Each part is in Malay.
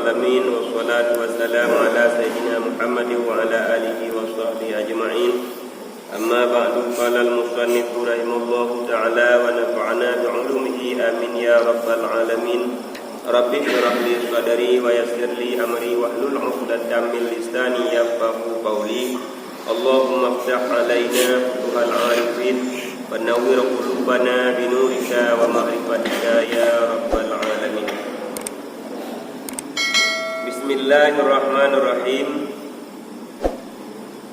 العالمين والصلاة والسلام على سيدنا محمد وعلى آله وصحبه أجمعين أما بعد قال المصنف رحمه الله تعالى ونفعنا بعلومه آمين يا رب العالمين رب اشرح لي صدري ويسر لي أمري واحلل عقدة من لساني يفقهوا قولي اللهم افتح علينا فتوح العارفين ونور قلوبنا بنورك ومعرفتك يا رب العالمين. Bismillahirrahmanirrahim.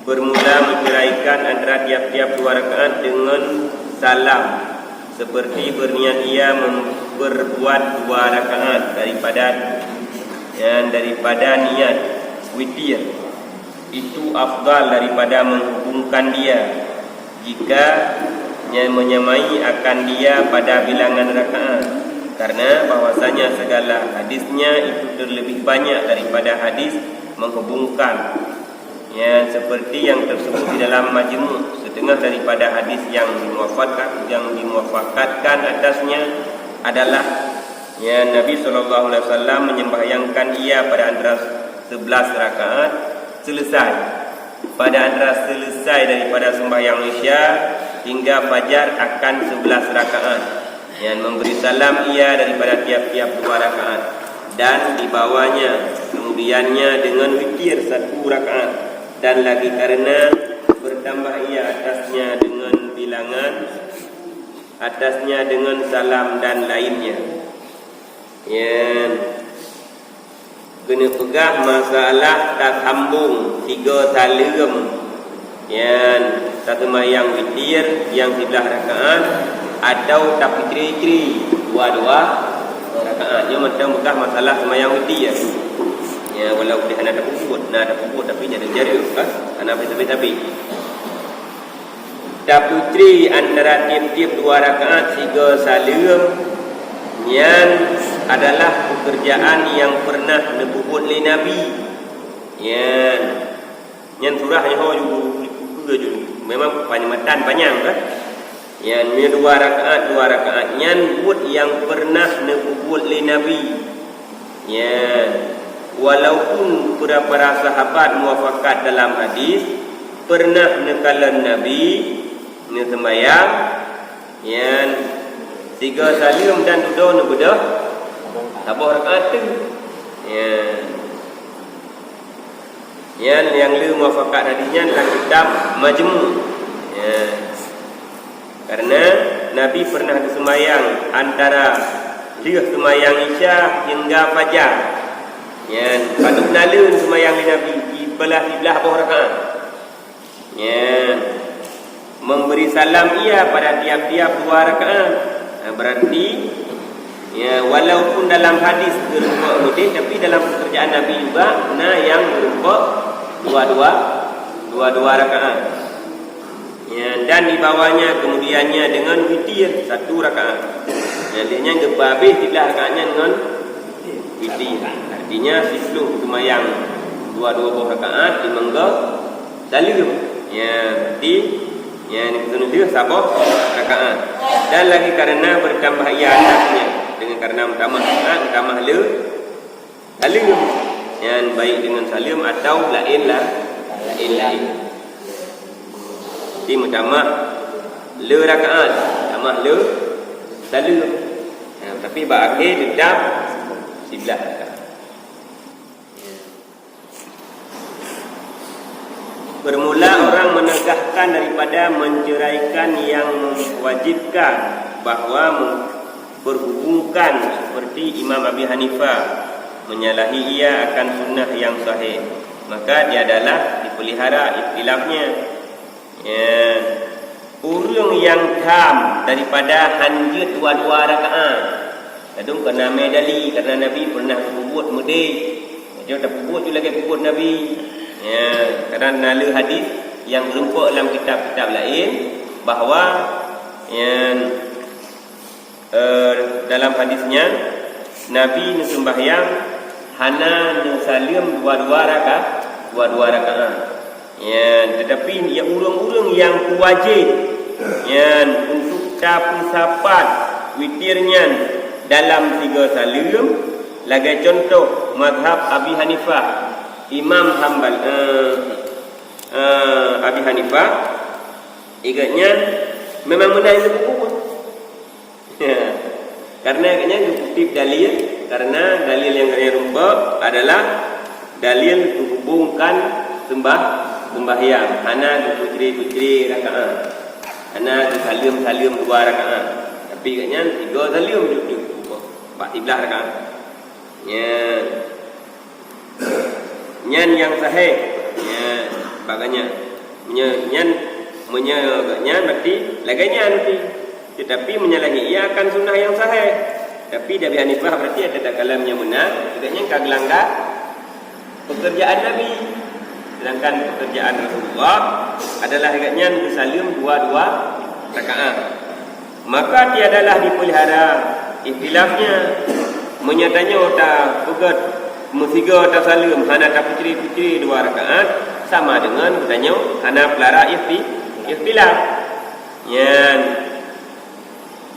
Bermula menceraikan antara tiap-tiap dua rakaat dengan salam, seperti berniat ia berbuat dua rakaat daripada niat witir. Itu afdal daripada menghubungkan dia jika menyamai akan dia pada bilangan rakaat, karena bahwasanya segala hadisnya itu terlebih banyak daripada hadis menghubungkan, seperti yang tersebut di dalam majmu'. Setengah daripada hadis yang dimuafaqqatkan atasnya adalah Nabi SAW menyembahyangkan ia pada antara 11 rakaat selesai, pada antara selesai daripada sembahyang Isya hingga fajar akan 11 rakaat, yang memberi salam ia daripada tiap-tiap 2 rakaat, dan dibawanya kemudiannya dengan witir 1 rakaat, dan lagi karena bertambah ia atasnya dengan bilangan, atasnya dengan salam dan lainnya. Kena pegah masalah tak sambung 3 salam, satu sembahyang witir yang 11 rakaat atau tak fitri-fitri 2 rakaat. Dia macam bekas masalah sembahyang witir. Walau dia ada puput tapi ada jari kan, ana tapi tak fitri antara tiap-tiap 2 rakaat 3 salam yang adalah pekerjaan yang pernah dibuat oleh Nabi. Yang surahnya juga memang panjang kan. Yang 2 rakaat yang buat yang pernah dibuat oleh Nabi. Walaupun para sahabat muafakat dalam hadis pernah nekalan Nabi sembahyang 3 salam dan duduk bedah sabah rakaat tu. Yang lu muafakat hadisnya dalam kitab Majmu'. Karena Nabi pernah sembahyang antara sembahyang Isya hingga fajar. Patut nalun sembahyang Nabi ibalah apa rakaat. Memberi salam ia pada tiap-tiap 2 rakaat. Berarti walaupun dalam hadis berupa mudih, tapi dalam pekerjaan Nabi juga yang berupa dua rakaat. Dan dibawanya kemudiannya dengan witir 1 rakaat. Jadinya habis 3 rakaatnya dengan witir. Artinya sisluh sembahyang 2 rakaat dimangga salam. Berarti ini dia sabah rakaat. Dan lagi karena bertambah ia atasnya dengan karena utama le salam, yang baik dengan salam atau lain. Jadi utama le rakaat, utama le salam. Tapi berakhir tetap 11 rakaat. Bermula orang menegahkan daripada menceraikan yang mewajibkan bahawa berhubungkan seperti Imam Abi Hanifah menyalahi ia akan sunnah yang sahih, maka dia adalah dipelihara ikhtilafnya. Urung yang tam daripada hanjut 2 rakaat kadang kena medali, karena Nabi pernah berbuat mudih. Dia tak berbuat juga lagi berbuat Nabi. Kerana nala hadis yang berumpa dalam kitab-kitab lain bahawa dalam hadisnya Nabi sembahyang hana salam 2 rakaat. Tetapi urang-urang yang wajib untuk capai sapat witirnya dalam 3 salam Lagai contoh mazhab Abi Hanifah, Imam Hanbal, Abi Hanifah, iganya memang benar itu pun. Ya. Karena agaknya kutip dalil, karena dalil yang kaya rumpa adalah dalil menghubungkan sembahyang. Hana kutri rakaat, hana salim 2 rakaat. Tapi agaknya 3 salim cukup. 14 rakaat. Nyan yang sahih, baganya menyagaknya berarti laganya nanti. Tetapi menyalahi ia akan sunnah yang sahih. Tapi Abi Hanifah berarti ada kalamnya benar, agaknya kagak langgar pekerjaan Nabi. Sedangkan pekerjaan Rasulullah adalah agaknya salim 2 rakaat. Maka tiadalah dipelihara ikhtilafnya menyatanya otak pegat musiga otak salim hana tak putri 2 rakaat sama dengan katanya hana pelara ikhtilaf. Yang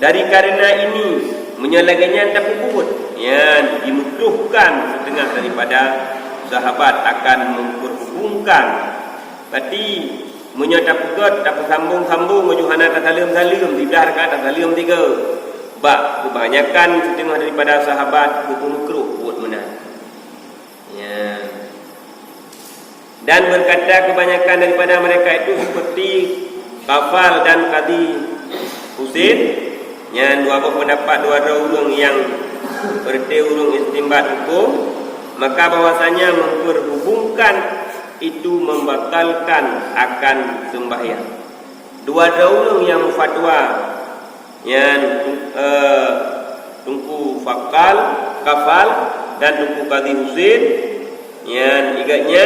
dari karena ini menyalahkannya tak puput yang dimukruhkan setengah daripada sahabat akan memperhubungkan. Berarti menyata pegat tak sambung menyuhana tak salim 3 rakaat tak salim 3. Bak kebanyakan setengah daripada sahabat hukum makruh buat menang. Ya. Dan berkata kebanyakan daripada mereka itu seperti Kafal dan Qadi Husain yang dua pendapat dua ulung yang berteurung istimbat hukum, maka bahwasanya memperhubungkan itu membatalkan akan sembahyang. Dua ulung yang fatwa yang Tunku Kafal dan Tunku Qadi Husain yang igaknya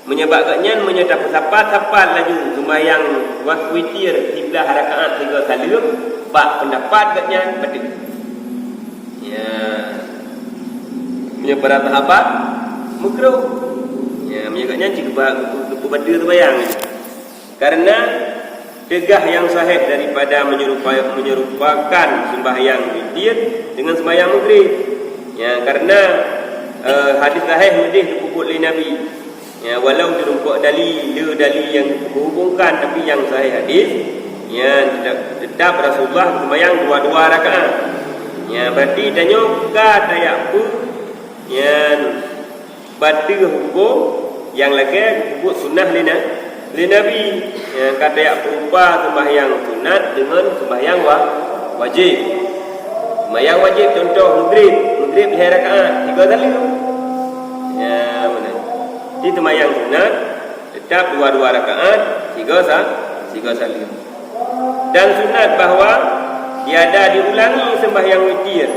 menyebabkannya menyatakan sapat laju sembahyang waktu witir 13 rakaat 3 salim bak pendapat katnya betul. Ya. Punya para sahabat makruh. Ya, menyebabkannya jika berbeda sembahyang. Karena tegah yang sahih daripada menyerupakan sembahyang witir dengan sembahyang maghrib. Ya, karena hadis sahih hadis disebut oleh Nabi. Ya, walau dirumpak dalil yang menghubungkan, tapi yang sahih hadis yang tetap Rasulullah sembahyang 2 rakaat. Ya, berarti tanya kata apa yang batu hukum yang lagi disebut sunnah li Nabi. Ya, kata yang berupa sembahyang sunat dengan sembahyang wajib. Sembahyang wajib contoh maghrib 2 rakaat 3 salim. Ya, mana? Di sembahyang sunat tetap 2 rakaat 3 salim. Dan sunat bahawa tiada diulangi sembahyang witir,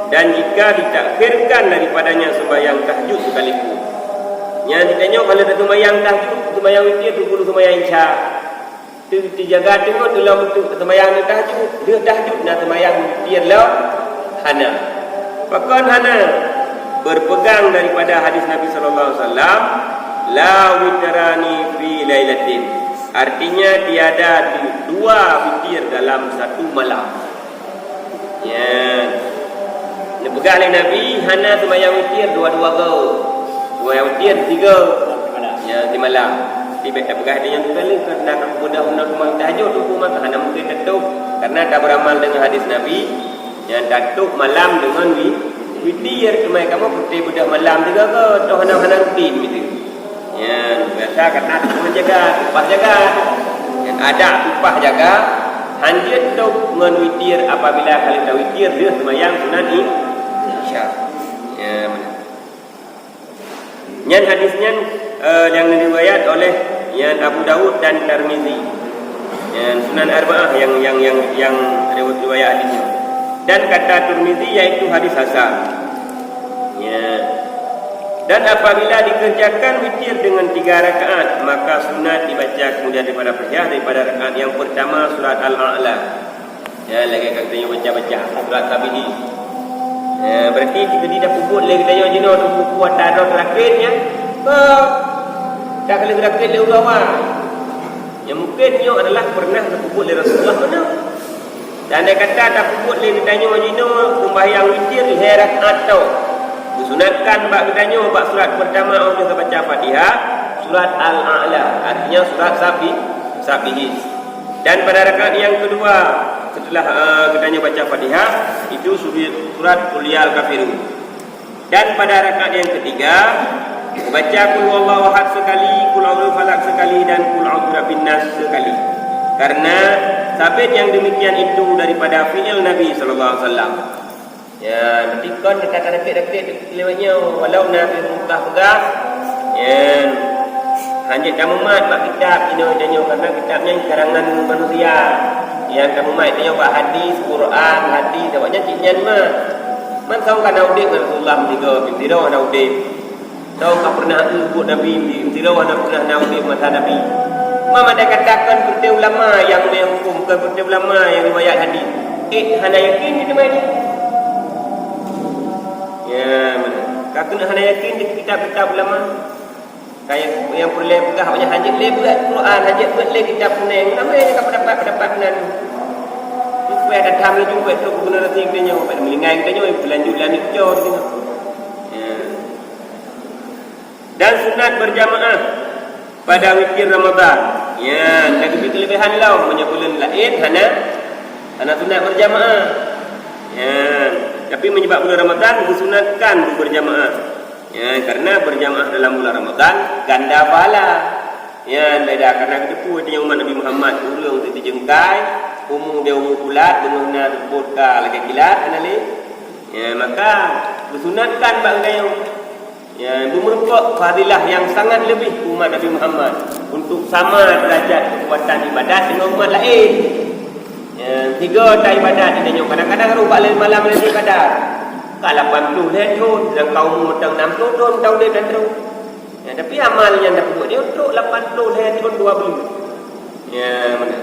dan jika ditakhirkan daripadanya sembahyang tahajud sekalipun. Yang ditanya kalau ada sembahyang tahajud, sembahyang witir tu perlu sembahyang isya. Tu dijaga tengok dalam bentuk sembahyang tahajud, dia tahajud nak sembahyang witir lah hana. Bahkan hana berpegang daripada hadis Nabi sallallahu alaihi wasallam, la witrani fi lailatin. Artinya tiada 2 witir dalam 1 malam. Ya. Dipegang oleh Nabi hana sembahyang witir 2 go. Sembahyang witir 3 ya di malam. Tiba-tiba pegang dia yang sekali kerana mudah sembahyang tahajud tu maka hana mungkin tutup karena tak beramal dengan hadis Nabi yang tutup malam dengan witir. Kemai kamu putih budak malam 3 ke atau hana rutin gitu. Ya, biasa kata menjaga, upah jaga. Yang ada upah jaga, hanjir tu dengan witir apabila kali dah witir dia sembahyang sunat isya. Ya, mana? Yang hadisnya yang diriwayat oleh yang Abu Dawud dan Tirmizi. Yang Sunan Arba'ah yang riwayat hadisnya. Dan kata Tirmizi yaitu hadis hasan. Ya. Dan apabila dikerjakan witir dengan 3 rakaat, maka sunat dibaca kemudian daripada perhiyah daripada rakaat yang pertama surat Al-A'la. Ya, lagi katanya baca surat Tabidi. Ya, berarti jika dia dah puput lagi katanya jenuh tu puput tak ada terakhirnya. Tak kali terakhir dia ugawa. Yang mungkinnya adalah pernah terpuput oleh Rasulullah mana? Dan dia kata tak puput le ditanya wajino sembahyang witir leher rakaat tau. Disunatkan bab ditanya bab surat pertama orang baca Fatihah, surat Al-A'la, artinya surat Sabihis. Dan pada rakaat yang kedua setelah ditanya baca Fatihah itu surat Qul ya Al-Kafirun. Dan pada rakaat yang ketiga baca Qul huwallahu ahad sekali, Qul a'udzu falaq sekali dan Qul a'udzu birabbin nas sekali. Karena sabit yang demikian itu daripada fi'il Nabi sallallahu alaihi wasallam. Ya, nanti kan dekat dekat lewatnya walau Nabi muntah pegang. Ya, hanya kamu mat bab kitab ini karena kitabnya karangan manusia. Yang kamu mat tanya bab hadis, Quran, hadis, awaknya ciknyan mah. Man tahu kan audit Rasulullah tiga bintiro ana audit. Tahu tak pernah ikut Nabi bintiro ana pernah audit masa Nabi. Mama dia katakan berita ulama yang menghukum, bukan berita ulama yang riwayat hadis. Hana yakin di tempat ini. Ya, mana? Kakak nak hana yakin di kitab-kitab ulama. Kayak yang boleh pegang banyak hajat boleh buat Quran, hajat boleh kitab kuning. Nama yang kau dapat benar. Supaya ada tamu jumpa tu guna nanti kita nyawa, pada melingai kita nyawa lanjut jauh gitu. Ya. Dan sunat berjamaah pada witir Ramadan. Ya, lagi kelebihan lah menyebutkan lain hana sunat berjamaah. Ya, tapi menyebab bulan Ramadan disunatkan berjamaah. Ya, karena berjamaah dalam bulan Ramadan ganda pahala. Ya, beda karena kita pun dia umat Nabi Muhammad ulung tu dijengkai, umur dia umur bulat dengan nak lagi kilat anali. Ya, maka disunatkan bagaimana ya, merupakan fadilah yang sangat lebih umat Nabi Muhammad untuk sama derajat kekuatan ibadat dengan umat lain. Ya, 3 tak ibadat dia tengok kadang-kadang rubah malam lagi ibadat. Kalau 80 tahun dan kaum tang 60 tahun tahu dia dan terus. Ya, tapi amalnya dah buat dia untuk 80 tahun 2 bulan. Ya, mana?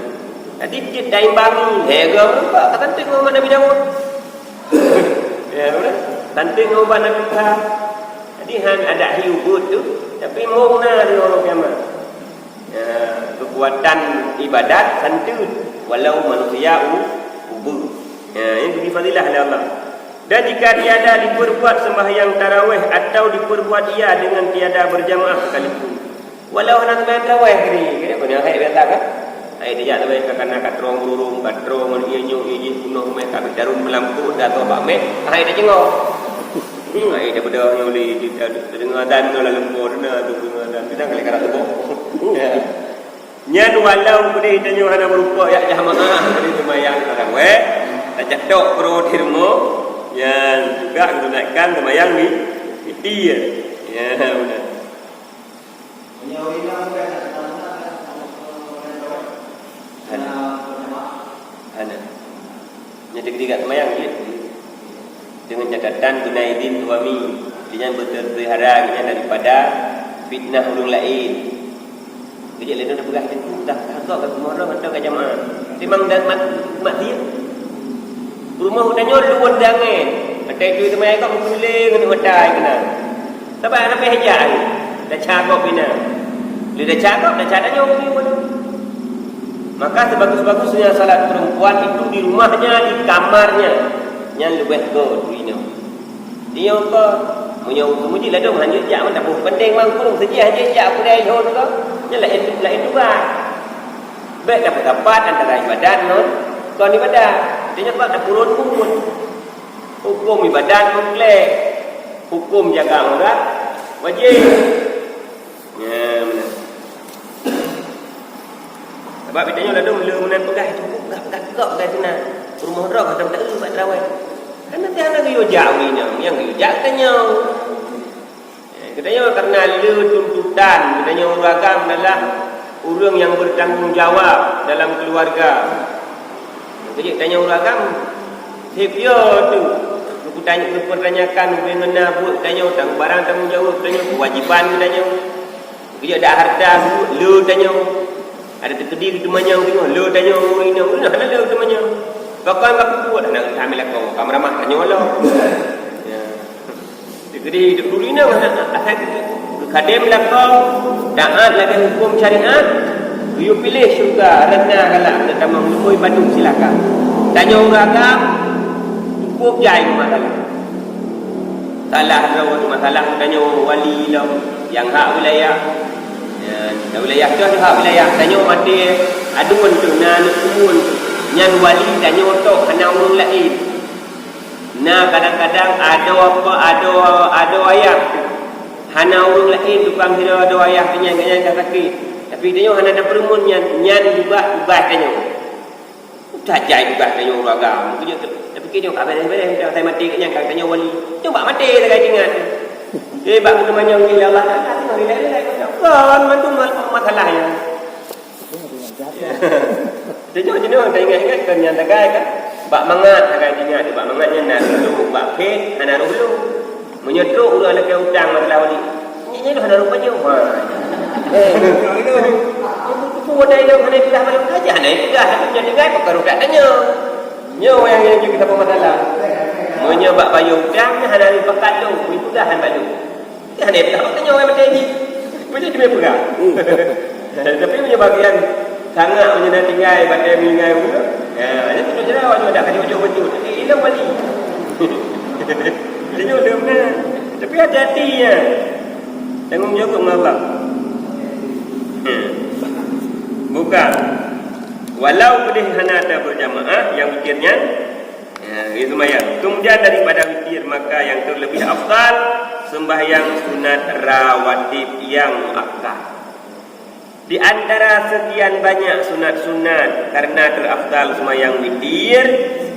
Jadi dia dah imbangi. Hega apa kata tengok umat Nabi Daud. Ya, mana? Tanting umat Nabi Muhammad. Jadi ada hiubut tu, tapi mungna dia orang kiamat. Ya, kekuatan ibadat santun walau manusia ubur. Ya, ini bagi fadilah oleh Allah. Dan jika tiada diperbuat sembahyang tarawih atau diperbuat ia dengan tiada berjamaah sekalipun. Walau nak sembahyang tarawih kira punya hai biasa kan? Hai dia tarawih kerana kat terong burung, kat terong nyu kuno mek kat darum melampu dah tu pak mek, hai dia jengok. Ai dah beda yang boleh kita dengar dan dalam lembur na tu dan kita kali karat tu. Nyan walau boleh tanya hana berupa ya jamaah boleh sembahyang tarawih, tak jadok pro dirmo yang juga gunakan sembahyang ni itu ya. Ya benar. Hana. Jadi ketiga sembahyang dia dengan catatan gunaidin suami dengan berterpelihara daripada fitnah orang lain. Kejap lain dah pegang pintu dah agak kat rumah orang atau kat jamaah. Memang dah mat dia. Rumah udahnya luar jangan. Ada itu semai kau boleh kena matai kena. Tapi anak pehajak dah cakap bina. Dia dah cakap dah cadanya orang ni. Maka sebagus-bagusnya salat perempuan itu di rumahnya, di kamarnya. Yang lebih go dunia. Dia apa? Menyuji lah dong hanya jak tak boleh penting mang kurung saja hanya jak aku dah ihon ko. Nya lain juga. Baik dapat antara ibadat non kon ibadat. Dia apa tak turun pun. Hukum ibadat komplek. Hukum jaga aurat wajib. Ya benar. Sebab bitanya lah dong lu menan pegang cukup tak kok dah sana. Rumah orang ada tak buat tarawih. Karena tiada dia jauh ini, yang dia jauh tanya. Katanya karena le tuntutan, katanya orang agam adalah orang yang bertanggung jawab dalam keluarga. Jadi tanya orang agam, dia tu, aku pertanyakan bagaimana buat tanya tentang barang tanggung jawab, tanya kewajipan tanya. Dia ada harta, le tanya. Ada terkedi di temannya tengok, le tanya orang ini, mana le temannya. Bahkan aku buat nak ambil aku kameraman tanya Allah. Ya. Jadi hidup dulu ni asal kadem lakau taat lagi hukum syariat, you pilih syurga rendah galak nak tamang lumui Bandung silakan. Tanya orang agam, cukup jai masalah. Salah tu masalah tanya wali lah yang hak wilayah. Ya, wilayah tu hak wilayah. Tanya mati aduan tu nan kumun tu. Nyan wali tanya otok kena orang lain. Nah kadang-kadang ada ayah. Hana orang lain tukang kira ada ayah kenyan sakit. Tapi tanya hana ada perumun nyan juga ubah tanya. Tajai juga tanya orang agam. Tapi kita kat beres-beres saya mati kat yang tanya wali. Coba mati dekat ingat. Bak kita manyang bila Allah tengok relax. Kan mantu masalahnya. Tengok jenuh tak ingat kan yang tagai kan. Bak mangat tagai ingat bak mangatnya nak dulu bak pet ana dulu. Menyetruk ulah nak hutang masalah wali. Ni dah ada rupanya. Pun ada yang mana sudah malam saja nak sudah punya dengai perkara tak tanya. Nyo yang kita masalah. Menyebab bayar hutang hana bakat tu, itu dah han balu. Dia hana tak tanya orang macam ni. Macam dia pegang. Tapi punya bagian sangat punya tinggal badan meninggal pula. Ada tu jelah orang dah kacau betul. Hilang wali. Dia dia benar. Tapi hati-hati ya. Tanggungjawab dengan Allah. Bukan. Walau boleh hanata berjamaah yang witirnya itu lumayan. Kemudian daripada witir maka yang terlebih afdal sembahyang sunat rawatib yang muakkad. Di antara sekian banyak sunat-sunat karena terafdal sembahyang witir,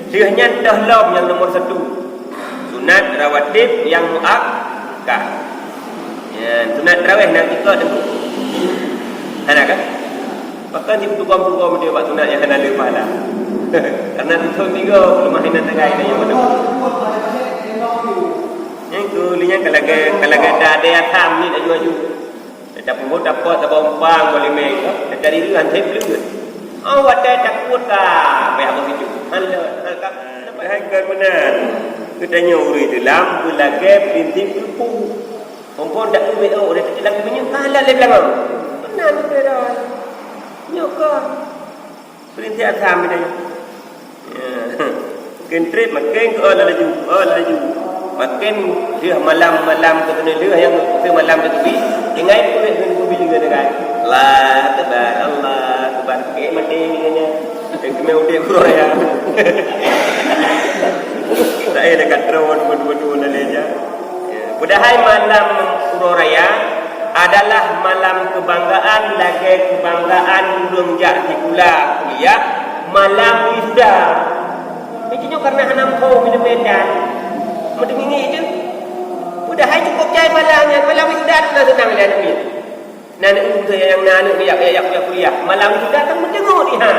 sehingga dahlam yang nomor 1. Sunat rawatib yang muakkad. Ya, sunat tarawih nanti kau tengok. Ada kan? Bahkan di tukang-tukang dia buat sunat yang kena ada pahala. Karena tu 3 lemah hinan tengah ini yang mana. Yang tu linya kalau ada atam ni dah jual. Dah pun dapat terbang boleh main. Dari dia hantar beli. Oh ada takut kah? Bayar apa situ? Hala kan. Hai benar. Katanya urus itu lampu lagi prinsip lupu. Kompon tak tu BO dah tak lagi punya halal le belakang. Benar tu dah. Nyoko. Prinsip atam dia. Kentrip makin ke laju. Makin dia malam-malam ke dia yang ke malam tu ingai pun dengan kubi juga dengan Allah tabar ke mati ni kena udah kurang ya. Saya dekat terowon berdua naleja. Padahal malam Suro Raya adalah malam kebanggaan lagi kebanggaan belum jadi pula ya malam wisuda. Begini karena hanam kau minum medan. Mesti ini je. Padahal cukup jai malam wisuda tu dah senang dia nak. Nak tu yang nak kuliah. Malam wisuda tak mendengar dia.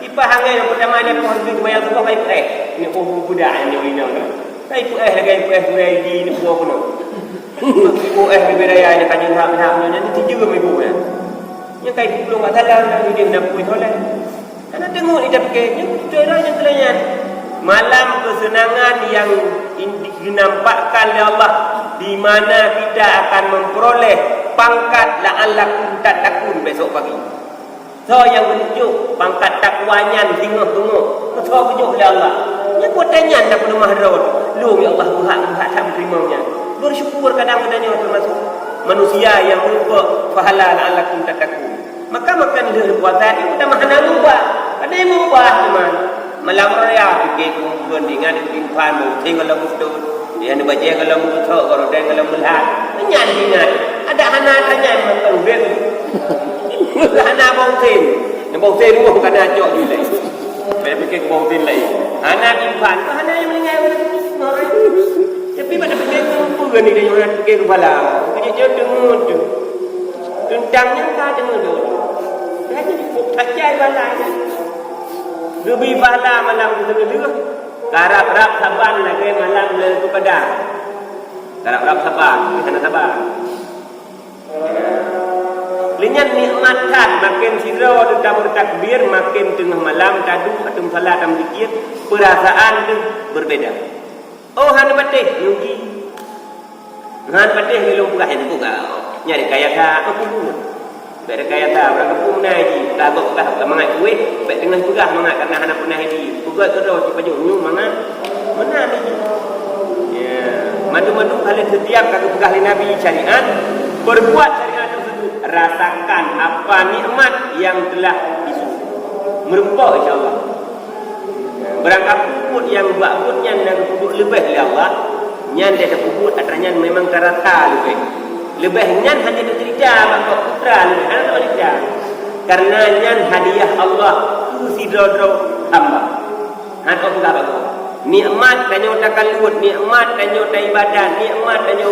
Ipah hangai yang pertama dia kau pergi bayar tu kau ini budak yang dia inang. Kai lagi di ni buah pun. Ibu berbeda ni kajian hak-haknya ni tiga ibu ya. Yang kai belum kat dalam dia nak puih soleh. Karena tengok ni dia fikirnya betul yang telayan. Malam kesenangan yang dinampakkan oleh Allah di mana kita akan memperoleh pangkat la'allakum tattaqun besok pagi. So yang menunjuk pangkat takwanya tengok-tengok. So tunjuk oleh Allah. Yang kuatnya tak perlu mahrud. Lu ya Allah berhak tak terimanya. Bersyukur kadang-kadangnya termasuk manusia yang lupa pahala la'allakum tattaqun. Maka makan dia puasa dia kita mahana lupa. Ada yang mubah teman. Malam raya fikir kumpul dengan timpan mau tinggal betul. Dia nak baca kalau betul kalau dia kalau melihat. Menyan ingat. Ada hana tanya makan ben. Hana bongtin. Yang bongtin tu bukan ajak dia. Saya fikir bongtin lain. Hana timpan, hana yang meninggal. Tapi pada fikir kumpul ni dia orang fikir kepala. Dia dengar tu. Tentangnya tak dengar tu. Dia jadi tajai balai. Lebih pahala malam kita kedua. Karap-rap saban lagi malam itu pedang. Karap-rap saban, sana saban. Linyan nikmatkan makin sira kita bertakbir makin tengah malam tadu atau salat dan zikir perasaan tu berbeza. Oh han patih yuki. Han patih belum buka itu buka. Nyari kaya ka aku dulu. Baik ada kaya tak, berapa pun menang haji. Pegah mangat kuih, baik tengah pegah mangat karena anak pernah haji. Pegah tu dah, cepat jauh, mangat. Menang haji. Ya, madu-madu hal setiap kata pegah Nabi syariat, berbuat syariat tersebut. Rasakan apa nikmat yang telah disuruh. Merupakan insyaAllah. Berangkat puput yang buat puputnya dan puput lebih oleh Allah. Nyan dia ada puput, atasnya memang karata lebih. Lebih nyan hanya diterita bangga putra lebih. Anak tak boleh. Karena nyan hadiah Allah tu si dro hamba. Hak apa bagus. Nikmat tanya takkan luut, nikmat tanya tak ibadat, nikmat tanya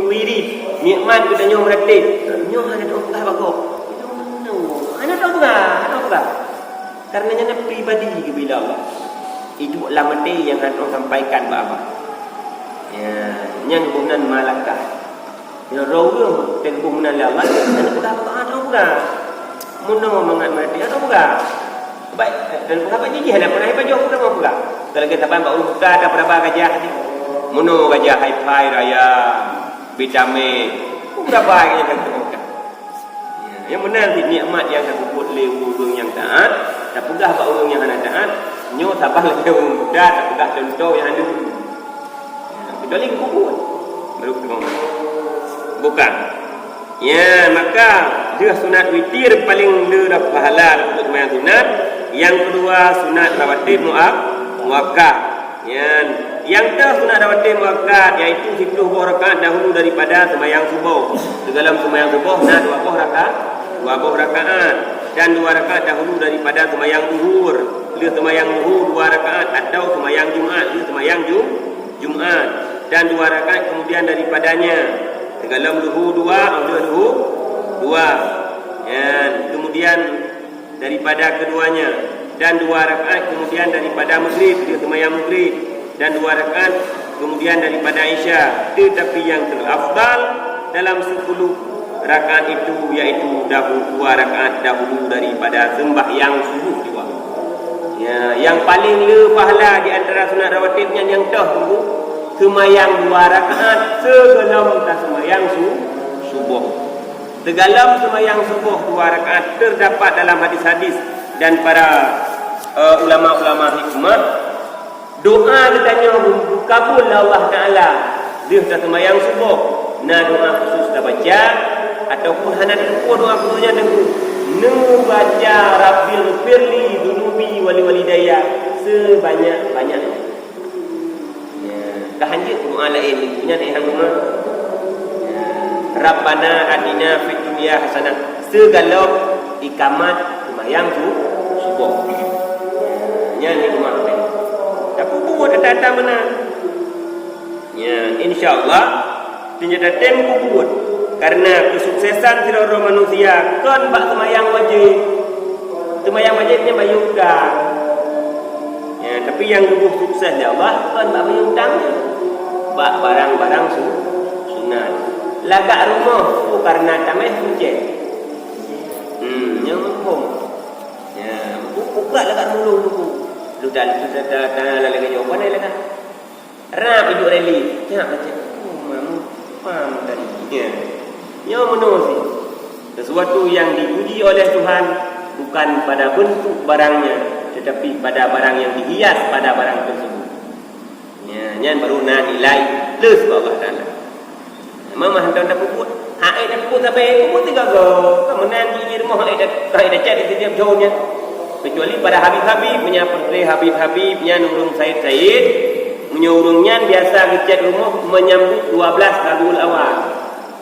wirid, nikmat tu tanya meretih. Nyo hanya tak bagus. Anak tak bagus. Karena nyan pribadi bila Allah. Itu lamati yang akan sampaikan apa? Ya, nyan kemudian malakah. Ya rawuh dan kemudian Allah dan apa ada juga. Muno mangat mati ada juga. Baik dan berapa ni dia nak pernah baju pun mau pula. Kalau kita paham bahawa buka ada berapa gajah ni. Muno gajah hi-fi raya vitamin. Berapa yang kita buka. Yang benar nikmat yang disebut oleh orang yang taat, tak pegah bak orang yang hana taat, nyo tabah lagi orang muda, tak pegah contoh yang ada. Kecuali kubur. Baru kita bukan. Ya, maka dia sunat witir paling lerah pahala untuk sembahyang sunat. Yang kedua sunat rawatib muakkad. Yang sunat rawatib muakkad iaitu 10 rakaat dahulu daripada sembahyang subuh. Dalam sembahyang subuh nah 20 rakaat dan 2 rakaat dahulu daripada sembahyang zuhur. Dia sembahyang zuhur 2 rakaat atau sembahyang Jumaat, dia sembahyang Jumaat dan 2 rakaat kemudian daripadanya. Dalam zuhur 2, ada zuhur 2. Kemudian daripada keduanya dan 2 rakaat kemudian daripada maghrib, dia sembahyang maghrib dan 2 rakaat kemudian daripada Isya. Tetapi yang terafdal dalam 10 rakaat itu iaitu 2 rakaat dahulu daripada sembahyang subuh juga. Ya, yang paling pahala di antara sunat rawatibnya yang dahulu sembahyang 2 rakaat sebelum sembahyang subuh. Dalam sembahyang subuh 2 rakaat terdapat dalam hadis-hadis dan para ulama-ulama hikmah doa ditanya kabul Allah Taala dia sembahyang subuh. Nah doa khusus kita baca ataupun hanya doa khususnya dengan baca Rabbil firli dunubi wali walidayya sebanyak-banyaknya. Kehanjit doa lain ni punya yang rumah. Rabbana atina fid dunya hasanah. Segala ikamat sembahyang subuh. Nya ni rumah ni. Tapi buat data mana? Ya, insya-Allah tinjau tempo buat. Karena kesuksesan seluruh manusia kan bak sembahyang wajib. Sembahyang wajibnya bayar hutang. Ya, tapi yang lebih sukses ya Allah kan bak bayar hutang. Bak barang-barang sunat. Lagak rumah karena tamai hujan. Yang hukum. Ya, buka lagak mulung tu. Sudah lagi jawapan dia lagak. Rap hidup rally. Jangan baca. Faham tadi. Ya. Yang sih. Sesuatu yang dipuji oleh Tuhan bukan pada bentuk barangnya, tetapi pada barang yang dihias pada barang tersebut. Ya, yang baru nilai plus Allah Taala. Mama hendak dah puput. Hak dah puput sampai puput 3 go. Kemudian di rumah hak dah chat di setiap jauhnya. Kecuali pada Habib-Habib punya putri Habib-Habib yang urung Said menyurungnya biasa ngechat rumah menyambut 12 Rabiul Awal.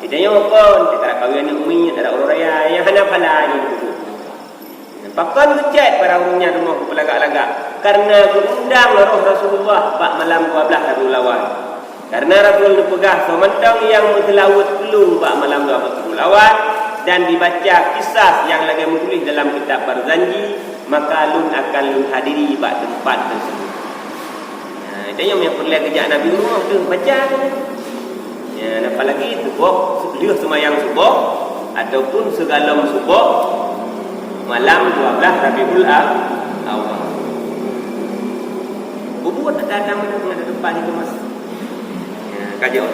Ditanya pun kita kahwin umi ada orang raya yang hana pala ni. Bahkan ngechat para urungnya rumah pelagak-lagak karena diundang roh Rasulullah pada malam 12 Rabiul Awal. Karena Rasul dipegah sementang yang berselawat belum pada malam 12 Rabiul Awal dan dibaca kisah yang lagi menulis dalam kitab Barzanji, maka lun akan lun hadiri pada tempat tersebut. Itu yang perlu kerja Nabi rumah tu baca. Ya, apalagi subuh, sebelum sembahyang subuh ataupun segalam subuh malam 12 Rabiul Awal. Buat ada tempat itu mas. Ya, kajian.